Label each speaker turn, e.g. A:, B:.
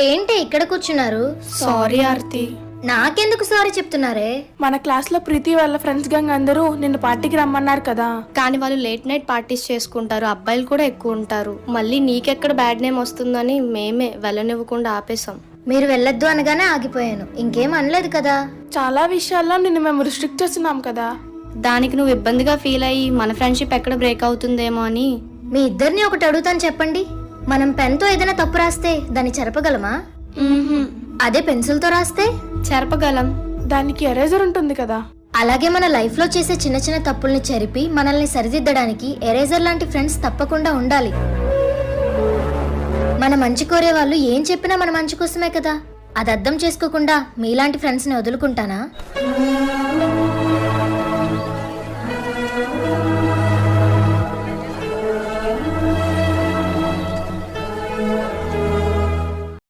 A: ఏంటి ఇక్కడ కూర్చున్నారు?
B: సారీ ఆర్తి.
A: నాకెందుకు సారీ చెప్తున్నారే?
B: మన క్లాస్ లో ప్రీతి వాళ్ళ ఫ్రెండ్స్ గంగ్ అందరూ నిన్ను పార్టీకి రమ్మన్నారు కదా.
C: కానీ వాళ్ళు లేట్ నైట్ పార్టీస్ చేసుకుంటారు, అబ్బాయిలు కూడా ఎక్కువ ఉంటారు. మళ్ళీ నీకెక్కడ బ్యాడ్ నేమ్ వస్తుందని మేమే వెళ్ళనివ్వకుండా ఆపేశాం.
A: మీరు వెళ్ళొద్దు అనగానే ఆగిపోయాను, ఇంకేం అనలేదు కదా.
B: చాలా విషయాల్లో నిన్ను మేము రిస్ట్రిక్ట్ చేస్తున్నాం కదా.
C: దానికి నువ్వు ఇబ్బందిగా ఫీల్ అయ్యి మన ఫ్రెండ్షిప్ ఎక్కడ బ్రేక్ అవుతుందేమో అని.
A: మీ ఇద్దరిని ఒకటి అడుగుతాను చెప్పండి. మనం పెన్తో ఏదైనా తప్పు రాస్తే దాన్ని చెరపగలమా? అదే పెన్సిల్తో రాస్తే
C: చెరపగలం.
B: దానికి ఎరేజర్ ఉంటుంది కదా.
A: అలాగే మన లైఫ్ లో చేసే చిన్న చిన్న తప్పుల్ని చెరిపి మనల్ని సరిదిద్దడానికి ఎరేజర్ లాంటి ఫ్రెండ్స్ తప్పకుండా ఉండాలి. మన మంచి కోరే వాళ్ళు ఏం చెప్పినా మన మంచి కోసమే కదా. అది అర్థం చేసుకోకుండా మీలాంటి ఫ్రెండ్స్ ని వదులుకుంటానా?